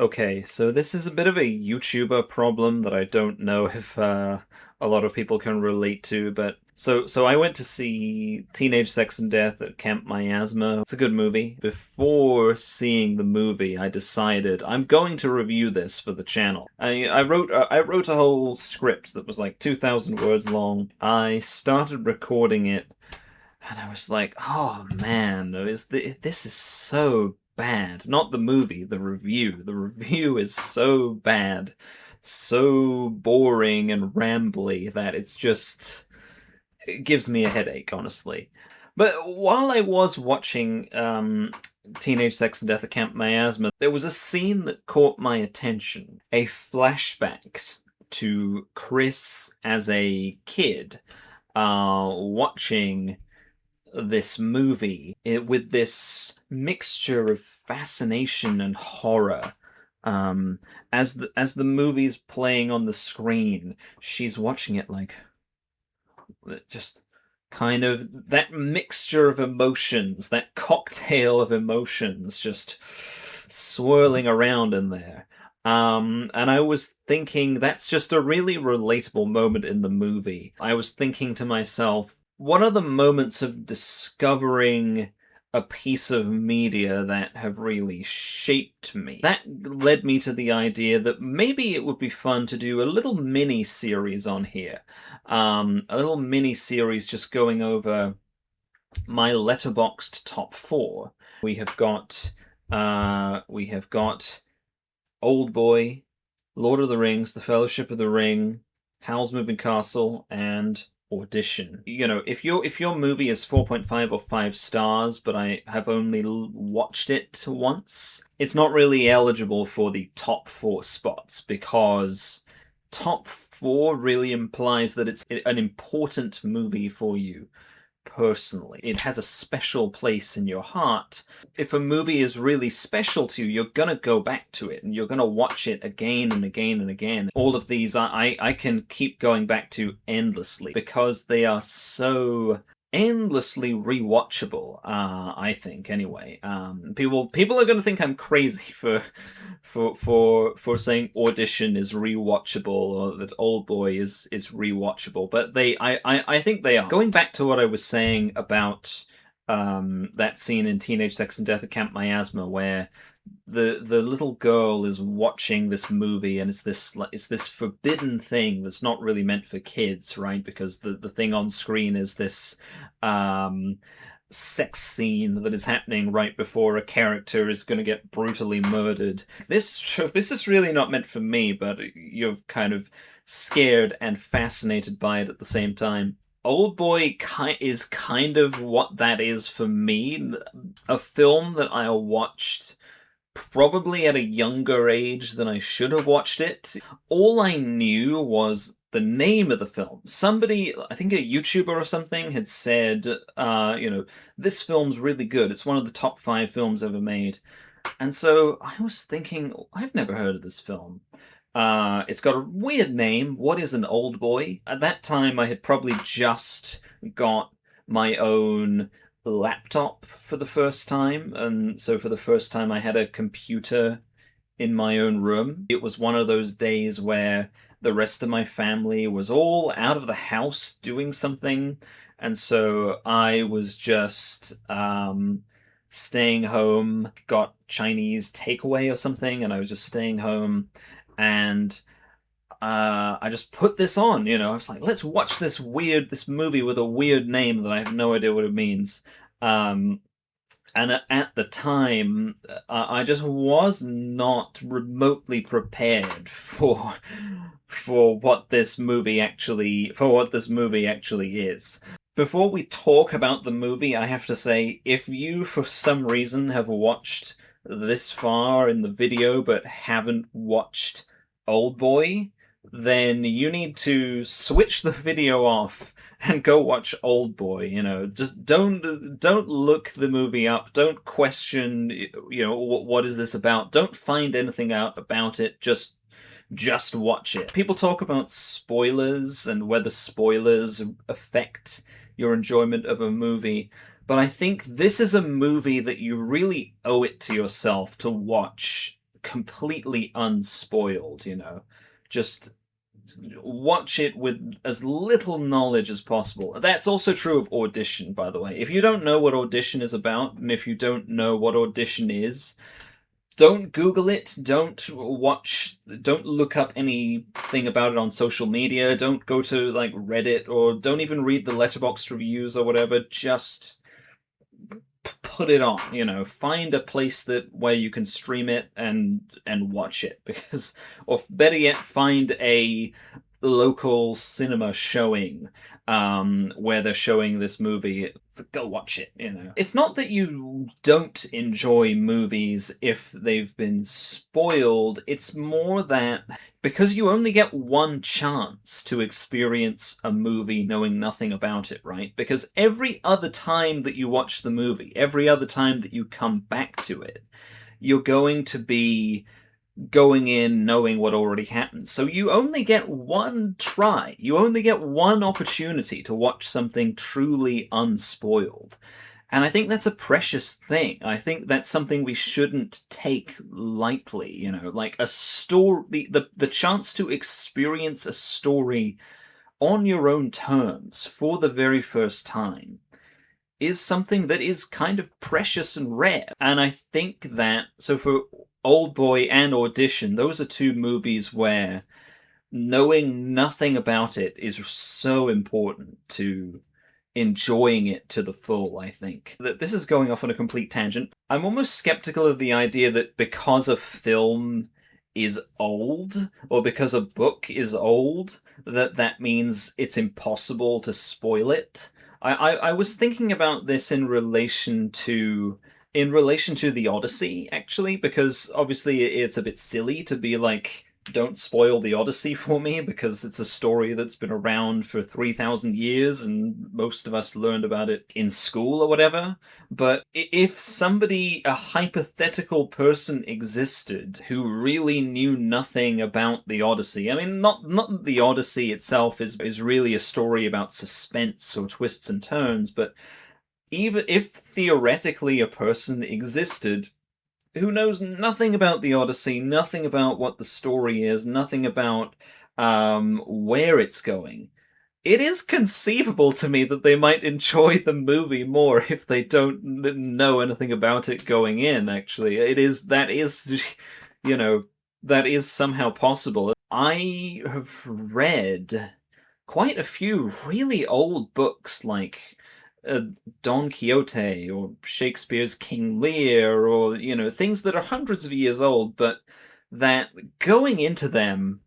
Okay, so this is a bit of a YouTuber problem that I don't know if a lot of people can relate to, but so I went to see Teenage Sex and Death at Camp Miasma. It's a good movie. Before seeing the movie, I decided I'm going to review this for the channel. I wrote a whole script that was like 2,000 words long. I started recording it and I was like, oh man, this is so bad. Not the movie, the review. The review is so bad, so boring and rambly that it gives me a headache, honestly. But while I was watching Teenage Sex and Death at Camp Miasma, there was a scene that caught my attention. A flashback to Chris as a kid watching this movie with this mixture of fascination and horror. As the movie's playing on the screen, she's watching it like just kind of that mixture of emotions, that cocktail of emotions just swirling around in there. And I was thinking that's just a really relatable moment in the movie. I was thinking to myself, what are the moments of discovering a piece of media that have really shaped me? That led me to the idea that maybe it would be fun to do a little mini series on here. A little mini series just going over my letterboxed top four. We have got Oldboy, Lord of the Rings, The Fellowship of the Ring, Howl's Moving Castle, and Audition. You know, if your movie is 4.5 or 5 stars, but I have only watched it once, it's not really eligible for the top 4 spots because top 4 really implies that it's an important movie for you personally. It has a special place in your heart. If a movie is really special to you, you're gonna go back to it and you're gonna watch it again and again and again. All of these I can keep going back to endlessly because they are so endlessly rewatchable. I think anyway. People are gonna think I'm crazy for saying Audition is rewatchable or that Oldboy is rewatchable, but I think they are. Going back to what I was saying about that scene in Teenage Sex and Death at Camp Miasma where the little girl is watching this movie and it's this forbidden thing that's not really meant for kids, right? Because the thing on screen is this sex scene that is happening right before a character is going to get brutally murdered. This is really not meant for me, but you're kind of scared and fascinated by it at the same time. Oldboy is kind of what that is for me. A film that I watched probably at a younger age than I should have watched it. All I knew was the name of the film. Somebody, I think a YouTuber or something, had said, this film's really good. It's one of the top 5 films ever made. And so I was thinking, I've never heard of this film. It's got a weird name. What is an Oldboy? At that time, I had probably just got my own laptop for the first time, and so for the first time I had a computer in my own room. It was one of those days where the rest of my family was all out of the house doing something, and so I was just staying home, got Chinese takeaway or something, and I was just staying home, and I just put this on, I was like, let's watch this movie with a weird name that I have no idea what it means. Um, and at the time, I just was not remotely prepared for what this movie actually is. Before we talk about the movie, I have to say, if you for some reason have watched this far in the video but haven't watched Oldboy, then you need to switch the video off and go watch Oldboy. Just don't look the movie up. Don't question, what is this about? Don't find anything out about it. Just watch it. People talk about spoilers and whether spoilers affect your enjoyment of a movie, but I think this is a movie that you really owe it to yourself to watch completely unspoiled, you know. Just watch it with as little knowledge as possible. That's also true of Audition, by the way. If you don't know what Audition is about, and if you don't know what Audition is, don't Google it. Don't look up anything about it on social media. Don't go to like Reddit, or don't even read the Letterboxd reviews or whatever. Just put it on, you know, find a place that where you can stream it and watch it, because, or better yet, find a local cinema showing where they're showing this movie. Go watch it, you know. It's not that you don't enjoy movies if they've been spoiled, it's more that because you only get one chance to experience a movie knowing nothing about it, right? Because every other time that you watch the movie, every other time that you come back to it, you're going to be going in knowing what already happened. So you only get one try. You only get one opportunity to watch something truly unspoiled. And I think that's a precious thing. I think that's something we shouldn't take lightly, you know, like a story, the chance to experience a story on your own terms for the very first time is something that is kind of precious and rare. And I think that, so for Oldboy and Audition, those are two movies where knowing nothing about it is so important to enjoying it to the full, I think. That this is going off on a complete tangent. I'm almost skeptical of the idea that because a film is old, or because a book is old, that means it's impossible to spoil it. I was thinking about this in relation to the Odyssey, actually, because obviously it's a bit silly to be like, don't spoil the Odyssey for me, because it's a story that's been around for 3,000 years and most of us learned about it in school or whatever. But if a hypothetical person existed who really knew nothing about the Odyssey, I mean, not that the Odyssey itself is really a story about suspense or twists and turns, but even if theoretically a person existed who knows nothing about the Odyssey, nothing about what the story is, nothing about where it's going, it is conceivable to me that they might enjoy the movie more if they don't know anything about it going in, actually. That is, you know, that is somehow possible. I have read quite a few really old books, like Don Quixote or Shakespeare's King Lear, or, you know, things that are hundreds of years old, but that going into them,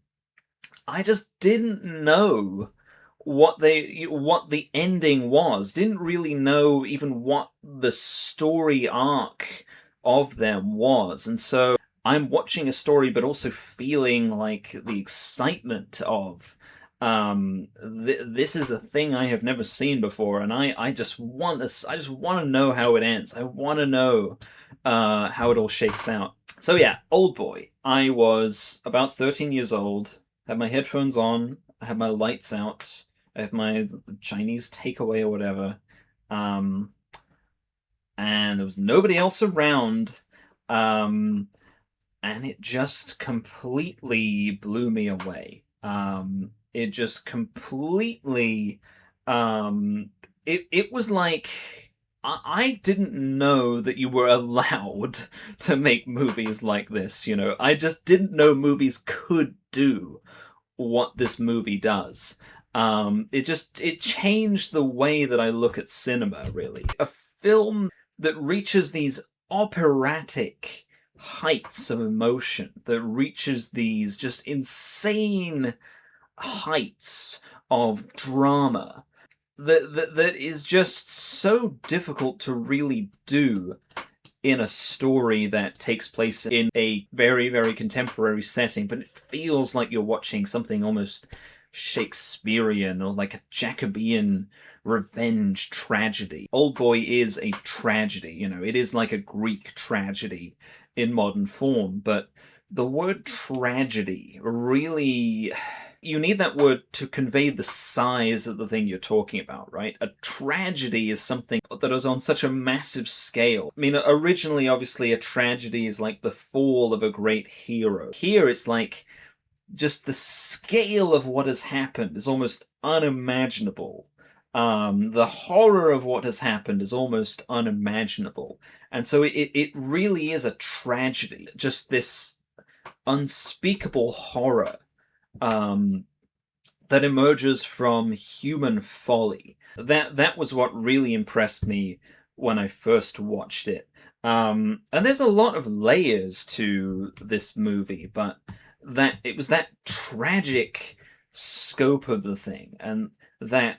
I just didn't know what the ending was. Didn't really know even what the story arc of them was. And so I'm watching a story but also feeling like the excitement of this is a thing I have never seen before, and I just want to know how it ends. I want to know how it all shakes out. So yeah, Oldboy. I was about 13 years old, had my headphones on, I had my lights out, I had my Chinese takeaway or whatever, and there was nobody else around, and it just completely blew me away. It just completely, it was like, I didn't know that you were allowed to make movies like this, you know. I just didn't know movies could do what this movie does. It changed the way that I look at cinema, really. A film that reaches these operatic heights of emotion, that reaches these just insane heights of drama, that is just so difficult to really do in a story that takes place in a very, very contemporary setting, but it feels like you're watching something almost Shakespearean, or like a Jacobean revenge tragedy. Oldboy is a tragedy, you know, it is like a Greek tragedy in modern form, but the word tragedy really, You need that word to convey the size of the thing you're talking about, right? A tragedy is something that is on such a massive scale. I mean, originally, obviously, a tragedy is like the fall of a great hero. Here, it's like just the scale of what has happened is almost unimaginable. The horror of what has happened is almost unimaginable. And so it really is a tragedy. Just this unspeakable horror um, that emerges from human folly. That was what really impressed me when I first watched it. And there's a lot of layers to this movie, but that it was that tragic scope of the thing and that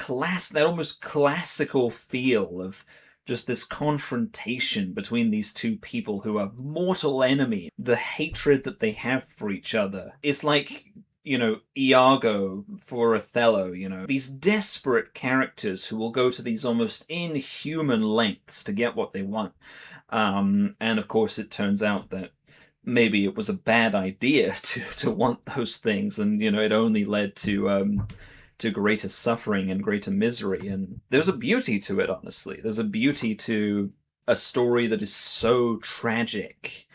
that almost classical feel of just this confrontation between these two people who are mortal enemies, the hatred that they have for each other. It's like, Iago for Othello, these desperate characters who will go to these almost inhuman lengths to get what they want. And of course, it turns out that maybe it was a bad idea to want those things, and it only led to greater suffering and greater misery. And there's a beauty to it, honestly. There's a beauty to a story that is so tragic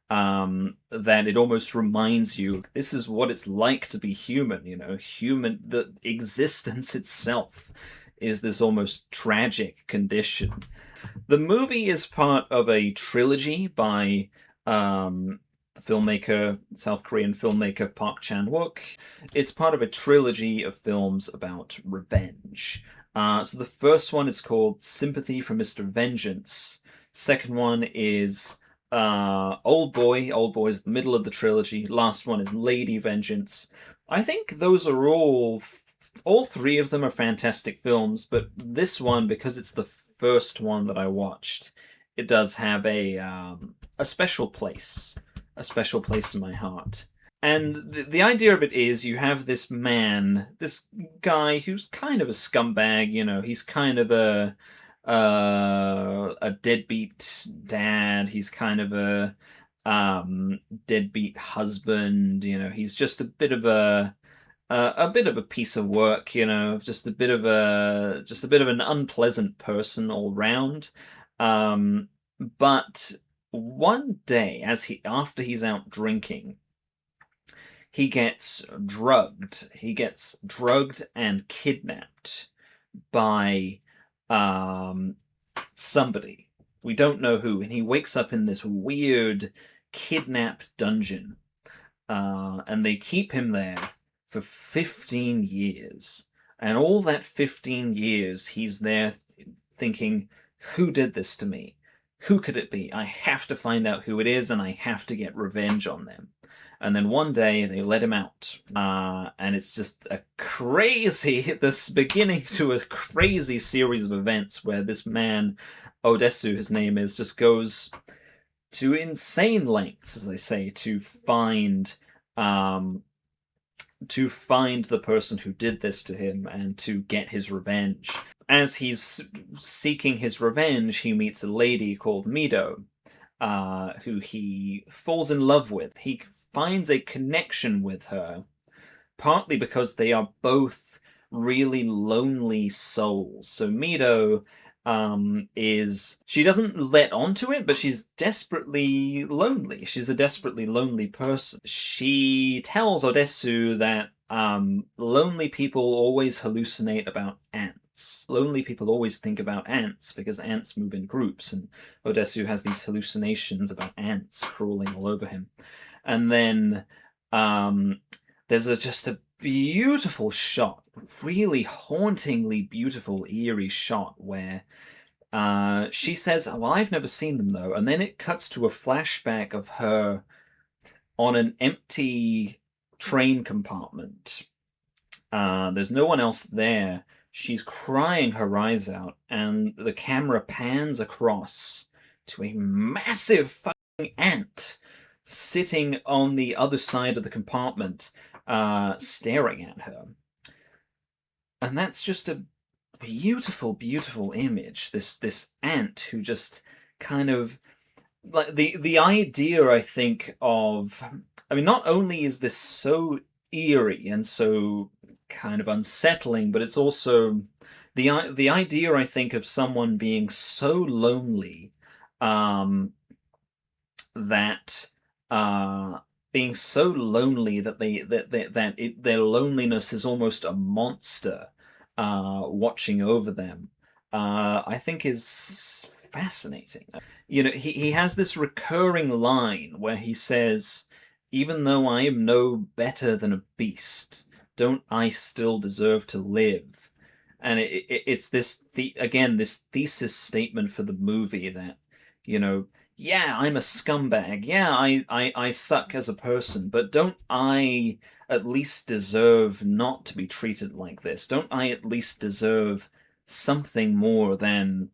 that it almost reminds you this is what it's like to be human. The existence itself is this almost tragic condition. The movie is part of a trilogy by South Korean filmmaker Park Chan-wook. It's part of a trilogy of films about revenge. So the first one is called Sympathy for Mr. Vengeance. Second one is Oldboy. Oldboy is the middle of the trilogy. Last one is Lady Vengeance. I think those are all three of them are fantastic films, but this one, because it's the first one that I watched, it does have a special place. A special place in my heart. And the idea of it is you have this guy who's kind of a scumbag, he's kind of a deadbeat dad, he's kind of a deadbeat husband, he's just a bit of a piece of work, just a bit of an unpleasant person all round. But one day, after he's out drinking, he gets drugged. He gets drugged and kidnapped by somebody. We don't know who, and he wakes up in this weird kidnap dungeon. And they keep him there for 15 years. And all that 15 years, he's there thinking, who did this to me? Who could it be? I have to find out who it is, and I have to get revenge on them. And then one day they let him out, and it's just this beginning to a crazy series of events where this man, Odessu, his name is, just goes to insane lengths, as they say, to find the person who did this to him and to get his revenge. As he's seeking his revenge, he meets a lady called Mido, who he falls in love with. He finds a connection with her, partly because they are both really lonely souls. So Mido she doesn't let onto it, but she's desperately lonely. She's a desperately lonely person. She tells Odessu that lonely people always hallucinate about ants. Lonely people always think about ants because ants move in groups, and Odessu has these hallucinations about ants crawling all over him. And then there's just a beautiful shot, really hauntingly beautiful, eerie shot where she says, "Oh, well, I've never seen them though," and then it cuts to a flashback of her on an empty train compartment. There's no one else there. She's crying her eyes out, and the camera pans across to a massive fucking ant sitting on the other side of the compartment, staring at her. And that's just a beautiful, beautiful image. This ant who just kind of, like, the idea, I think, of, I mean, not only is this so eerie and so kind of unsettling, but it's also the idea, I think, of someone being so lonely, um, that being so lonely that their loneliness is almost a monster watching over them. I think is fascinating. He has this recurring line where he says, "Even though I am no better than a beast, don't I still deserve to live?" And it's again this thesis statement for the movie that, you know, yeah, I'm a scumbag. Yeah, I suck as a person, but don't I at least deserve not to be treated like this? Don't I at least deserve something more than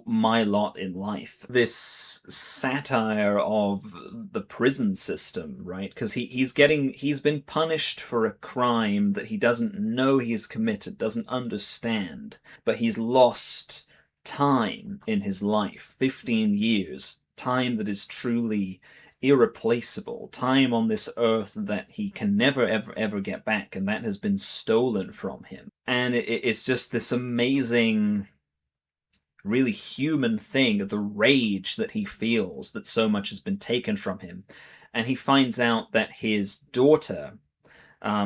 my lot in life? This satire of the prison system, right? Because he's been punished for a crime that he doesn't know he's committed, doesn't understand, but he's lost time in his life, 15 years, time that is truly irreplaceable, time on this earth that he can never ever get back, and that has been stolen from him. And it's just this amazing, really human thing, the rage that he feels that so much has been taken from him. And he finds out that his daughter,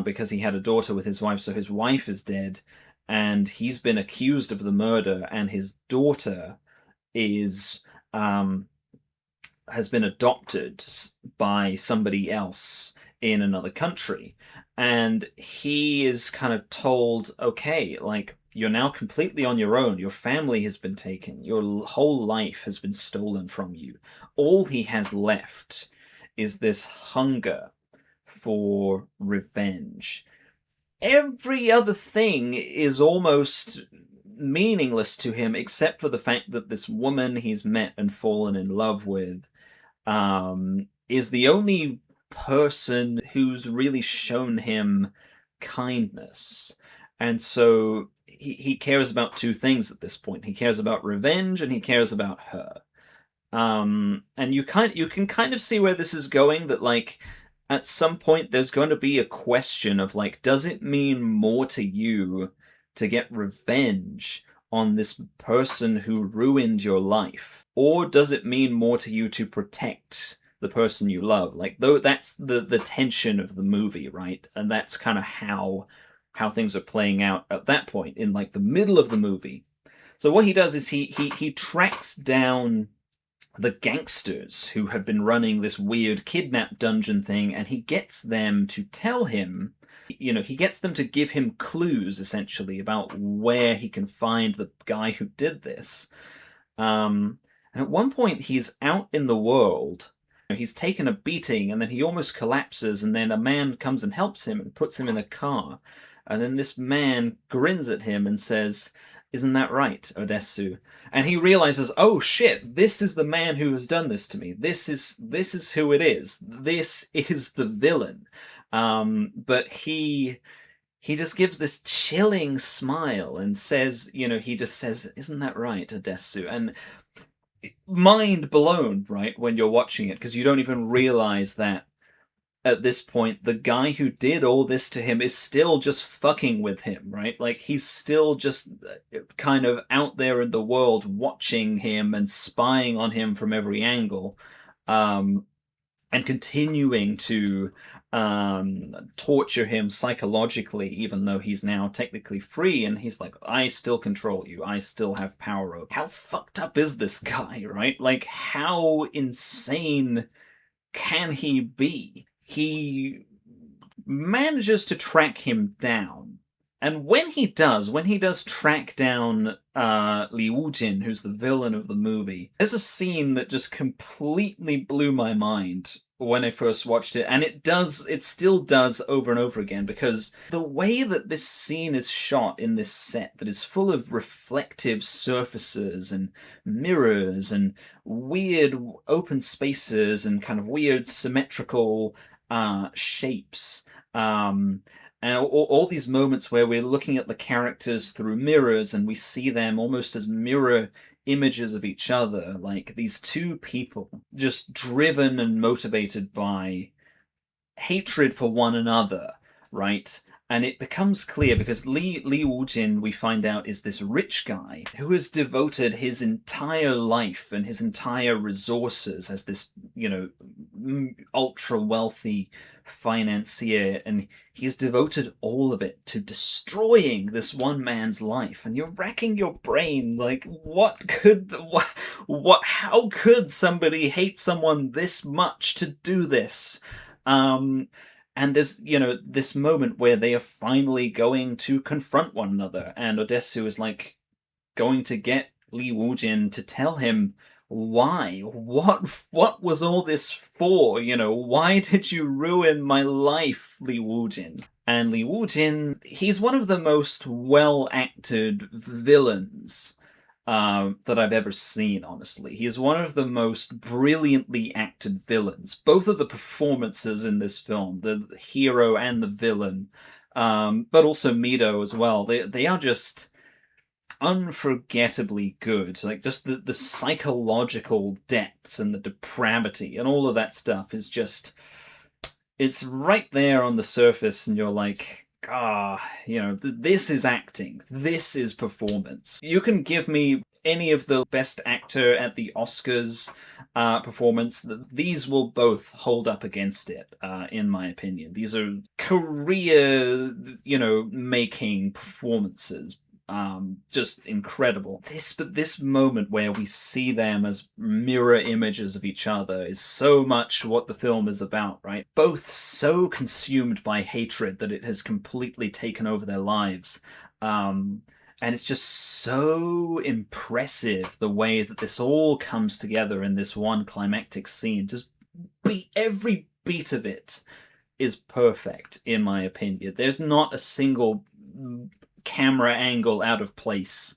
because he had a daughter with his wife, so his wife is dead, and he's been accused of the murder, and his daughter is um, has been adopted by somebody else in another country. And he is kind of told, okay, like, you're now completely on your own. Your family has been taken. Your whole life has been stolen from you. All he has left is this hunger for revenge. Every other thing is almost meaningless to him except for the fact that this woman he's met and fallen in love with is the only person who's really shown him kindness. And so he cares about two things at this point. He cares about revenge and he cares about her. And you can kind of see where this is going, that like at some point there's going to be a question of like, does it mean more to you to get revenge on this person who ruined your life, or does it mean more to you to protect the person you love? Like, though, that's the tension of the movie, right? And that's kind of how things are playing out at that point in like the middle of the movie. So what he does is he tracks down the gangsters who have been running this weird kidnap dungeon thing, and he gets them to tell him, he gets them to give him clues essentially about where he can find the guy who did this. And at one point, he's out in the world. He's taken a beating, and then he almost collapses, and then a man comes and helps him and puts him in a car. And then this man grins at him and says, "Isn't that right, Odessu?" And he realizes, oh shit, this is the man who has done this to me. This is who it is. This is the villain. But he just gives this chilling smile and says, he just says, "Isn't that right, Odessu?" And mind blown, right, when you're watching it, because you don't even realize that at this point the guy who did all this to him is still just fucking with him, right? Like, he's still just kind of out there in the world watching him and spying on him from every angle, um, and continuing to torture him psychologically, even though he's now technically free. And he's like, "I still control you. I still have power over." How fucked up is this guy, right? Like, how insane can he be? He manages to track him down. And when he does track down Li Wujin, who's the villain of the movie, there's a scene that just completely blew my mind when I first watched it, and it still does over and over again, because the way that this scene is shot in this set that is full of reflective surfaces and mirrors and weird open spaces and kind of weird symmetrical shapes. And all these moments where we're looking at the characters through mirrors and we see them almost as mirror images of each other, like these two people just driven and motivated by hatred for one another, right? And it becomes clear because Lee Woo-jin, we find out, is this rich guy who has devoted his entire life and his entire resources as this, ultra wealthy financier, and he's devoted all of it to destroying this one man's life. And you're racking your brain, like, how could somebody hate someone this much to do this? And there's, this moment where they are finally going to confront one another, and Odessu is like going to get Lee Woo-jin to tell him why. What was all this for? Why did you ruin my life, Lee Woo-jin? And Lee Woo-jin, he's one of the most well-acted villains that I've ever seen, honestly. He is one of the most brilliantly acted villains. Both of the performances in this film, the hero and the villain, but also Mido as well, they are just unforgettably good. Like, just the psychological depths and the depravity and all of that stuff is just... It's right there on the surface, and you're like... this is acting. This is performance. You can give me any of the best actor at the Oscars performance. These will both hold up against it, in my opinion. These are career, making performances. Just incredible. This moment where we see them as mirror images of each other is so much what the film is about, right? Both so consumed by hatred that it has completely taken over their lives. And it's just so impressive the way that this all comes together in this one climactic scene. Just every beat of it is perfect, in my opinion. There's not a single camera angle out of place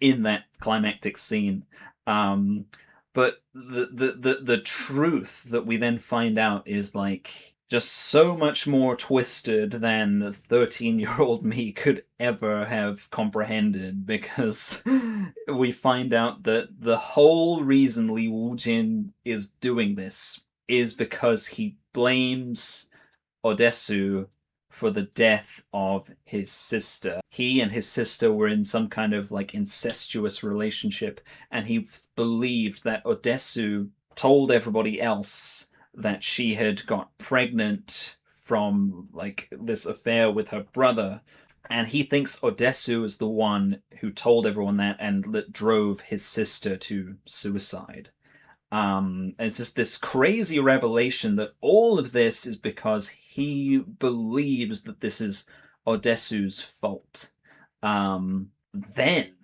in that climactic scene. But the truth that we then find out is like just so much more twisted than 13-year-old me could ever have comprehended, because we find out that the whole reason Lee Woo-jin is doing this is because he blames Odessu for the death of his sister. He and his sister were in some kind of like incestuous relationship, and he believed that Odessu told everybody else that she had got pregnant from like this affair with her brother, and he thinks Odessu is the one who told everyone that and that drove his sister to suicide. And it's just this crazy revelation that all of this is because he believes that this is Odessu's fault. Then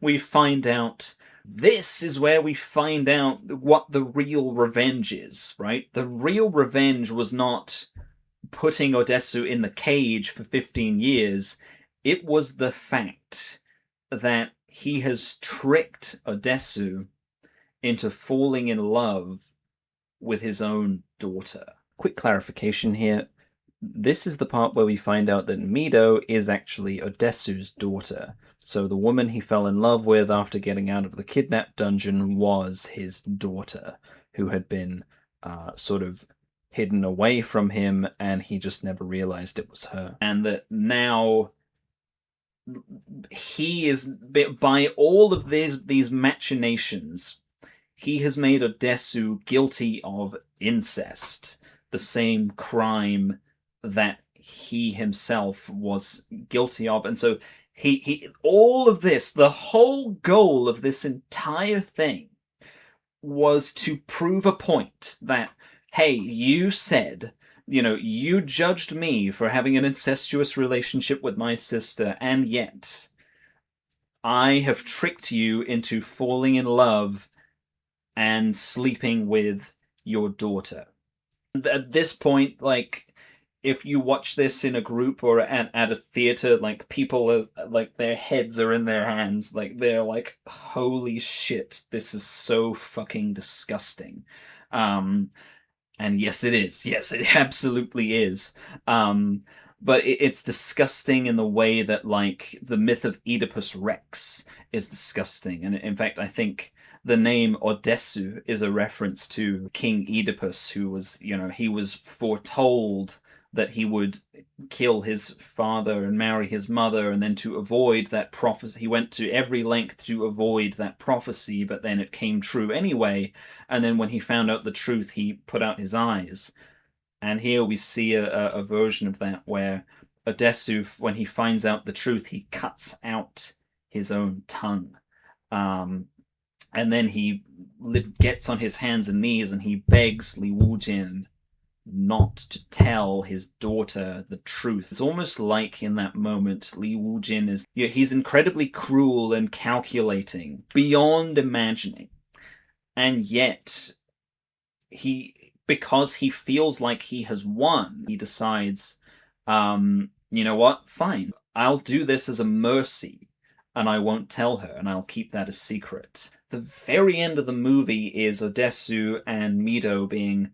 we find out, this is where we find out what the real revenge is, right? The real revenge was not putting Odessu in the cage for 15 years. It was the fact that he has tricked Odessu into falling in love with his own daughter. Quick clarification here. This is the part where we find out that Mido is actually Odessu's daughter. So the woman he fell in love with after getting out of the kidnap dungeon was his daughter, who had been sort of hidden away from him, and he just never realized it was her. And that now he is, by all of these machinations, he has made Odessu guilty of incest, the same crime that he himself was guilty of. And so he all of this, the whole goal of this entire thing was to prove a point that, hey, you said, you judged me for having an incestuous relationship with my sister, and yet I have tricked you into falling in love and sleeping with your daughter. At this point, like, if you watch this in a group or at a theater, like, people are, like, their heads are in their hands. Like, they're like, holy shit, this is so fucking disgusting. And yes, it is. Yes, it absolutely is. But it's disgusting in the way that, like, the myth of Oedipus Rex is disgusting. And in fact, I think the name Odessu is a reference to King Oedipus, who was, he was foretold that he would kill his father and marry his mother, and then to avoid that prophecy, he went to every length to avoid that prophecy, but then it came true anyway. And then when he found out the truth, he put out his eyes. And here we see a version of that where Odessu, when he finds out the truth, he cuts out his own tongue. And then he gets on his hands and knees and he begs Li Wujin not to tell his daughter the truth. It's almost like in that moment, Li Wujin he's incredibly cruel and calculating, beyond imagining. And yet, because he feels like he has won, he decides, you know what, fine, I'll do this as a mercy, and I won't tell her, and I'll keep that a secret. The very end of the movie is Odessu and Mido being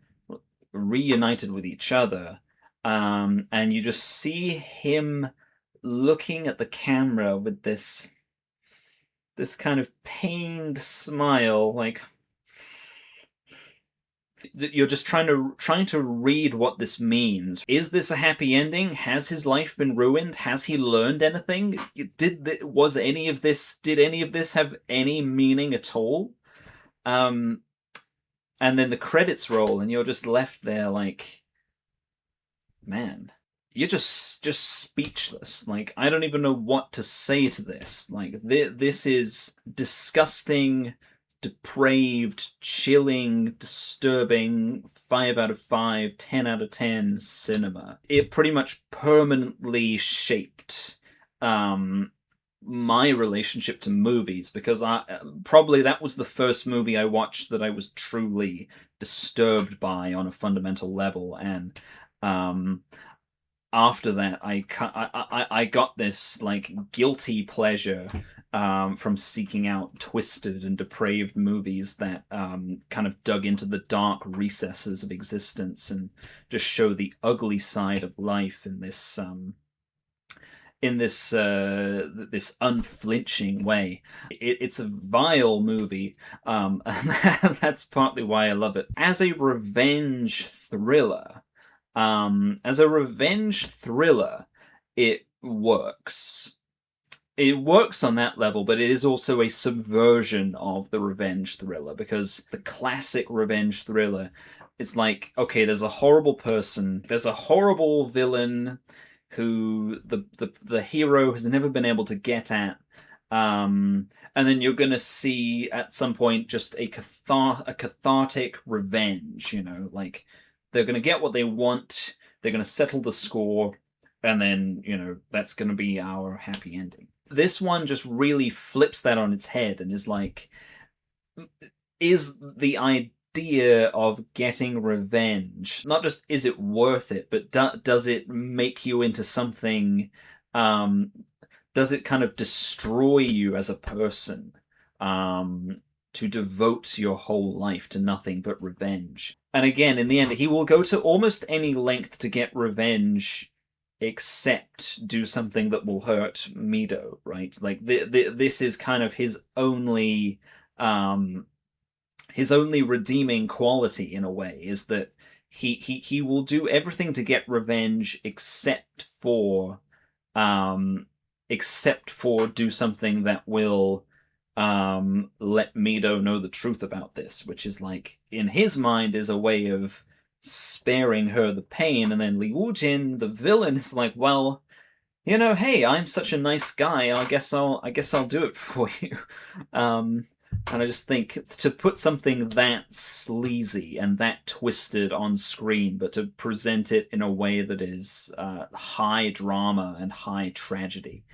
reunited with each other, and you just see him looking at the camera with this kind of pained smile, like you're just trying to read what this means. Is this a happy ending? Has his life been ruined? Has he learned anything? Did any of this have any meaning at all? And then the credits roll, and you're just left there like, man, you're just speechless. Like, I don't even know what to say to this. Like, this is disgusting, depraved, chilling, disturbing, 5 out of 5, 10 out of 10 cinema. It pretty much permanently shaped my relationship to movies, because probably that was the first movie I watched that I was truly disturbed by on a fundamental level, and after that I got this like guilty pleasure from seeking out twisted and depraved movies that kind of dug into the dark recesses of existence and just show the ugly side of life in this unflinching way. It's a vile movie, and that's partly why I love it. As a revenge thriller, it works. It works on that level, but it is also a subversion of the revenge thriller, because the classic revenge thriller, it's like, okay, there's a horrible person, there's a horrible villain who the hero has never been able to get at, and then you're gonna see at some point just a cathartic revenge. Like they're gonna get what they want, they're gonna settle the score, and then that's gonna be our happy ending. This one just really flips that on its head and is like, is the idea of getting revenge, not just is it worth it, but does it make you into something, does it kind of destroy you as a person, to devote your whole life to nothing but revenge? And again, in the end, he will go to almost any length to get revenge, except do something that will hurt Mido, right? Like this is kind of his only redeeming quality, in a way, is that he will do everything to get revenge except for do something that will let Mido know the truth about this, which is like, in his mind, is a way of sparing her the pain. And then Li Wujin, the villain, is like, well, hey, I'm such a nice guy, I guess I'll do it for you. And I just think, to put something that sleazy and that twisted on screen, but to present it in a way that is high drama and high tragedy,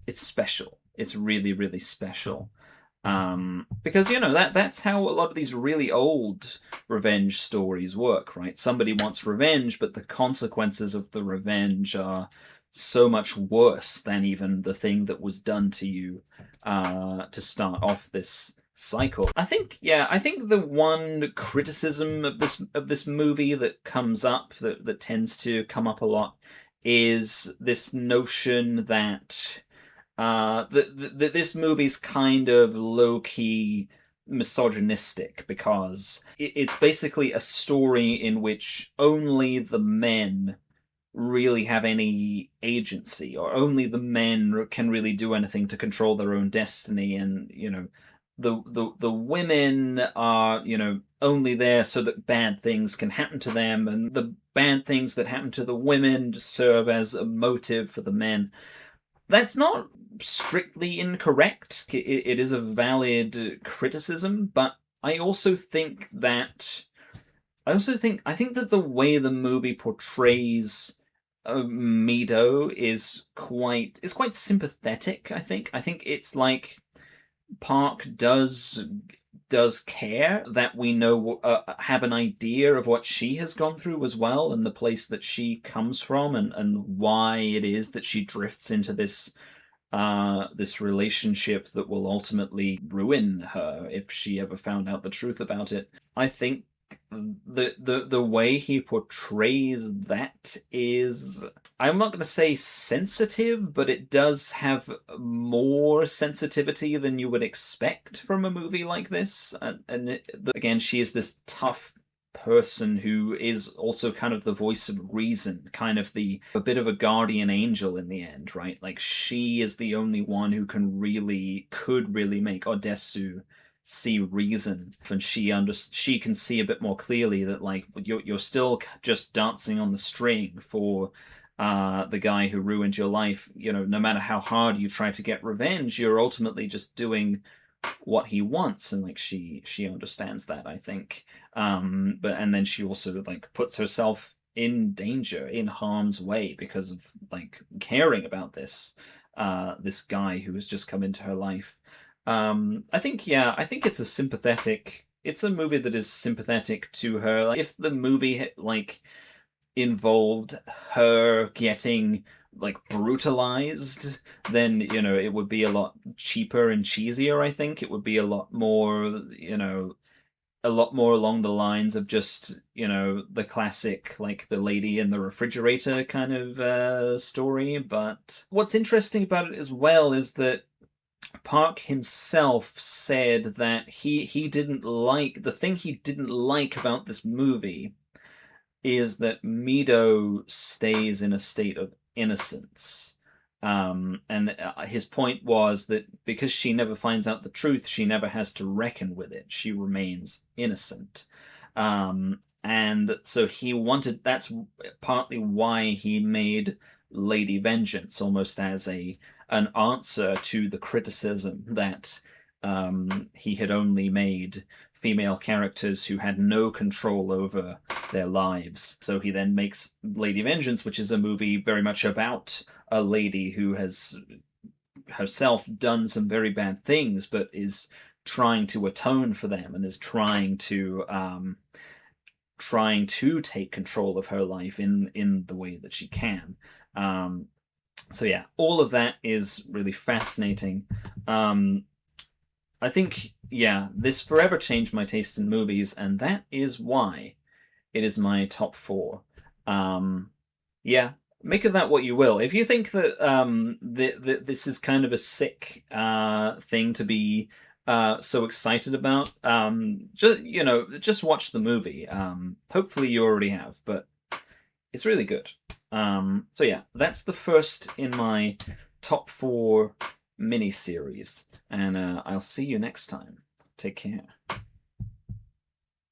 it's special. It's really, really special. Because that's how a lot of these really old revenge stories work, right? Somebody wants revenge, but the consequences of the revenge are so much worse than even the thing that was done to you to start off this cycle. I think the one criticism of this movie that comes up, that tends to come up a lot, is this notion that this movie's kind of low key misogynistic because it's basically a story in which only the men really have any agency, or only the men can really do anything to control their own destiny, and the women are only there so that bad things can happen to them, and the bad things that happen to the women just serve as a motive for the men. That's not strictly incorrect. It is a valid criticism, but I also think that I think that the way the movie portrays Mido is quite sympathetic. I think it's like Park does care that we know have an idea of what she has gone through as well, and the place that she comes from, and why it is that she drifts into this relationship that will ultimately ruin her if she ever found out the truth about it. I think the way he portrays that is, I'm not going to say sensitive, but it does have more sensitivity than you would expect from a movie like this. Again, she is this tough person who is also kind of the voice of reason, kind of a bit of a guardian angel in the end, right? Like, she is the only one who could really make Odessu see reason, and she can see a bit more clearly that, like, you're still just dancing on the string for the guy who ruined your life. No matter how hard you try to get revenge, you're ultimately just doing what he wants, and like she understands that, I think. And then she also like puts herself in danger, in harm's way, because of like caring about this guy who has just come into her life. I think, yeah, I think it's a movie that is sympathetic to her. Like, if the movie like involved her getting like brutalized, then it would be a lot cheaper and cheesier. I think it would be a lot more, a lot more along the lines of just the classic, like, the lady in the refrigerator kind of story. But what's interesting about it as well is that Park himself said that he didn't like, the thing he didn't like about this movie is that Mido stays in a state of innocence. And his point was that because she never finds out the truth, she never has to reckon with it. She remains innocent. And so that's partly why he made Lady Vengeance almost as an answer to the criticism that he had only made female characters who had no control over their lives. So he then makes Lady Vengeance, which is a movie very much about a lady who has herself done some very bad things, but is trying to atone for them, and is trying to take control of her life in the way that she can. So yeah, all of that is really fascinating. I think, yeah, this forever changed my taste in movies, and that is why it is my top 4. Yeah, make of that what you will. If you think that this is kind of a sick thing to be so excited about, just watch the movie. Hopefully you already have, but it's really good. So yeah, that's the first in my top 4 mini-series, and I'll see you next time. Take care.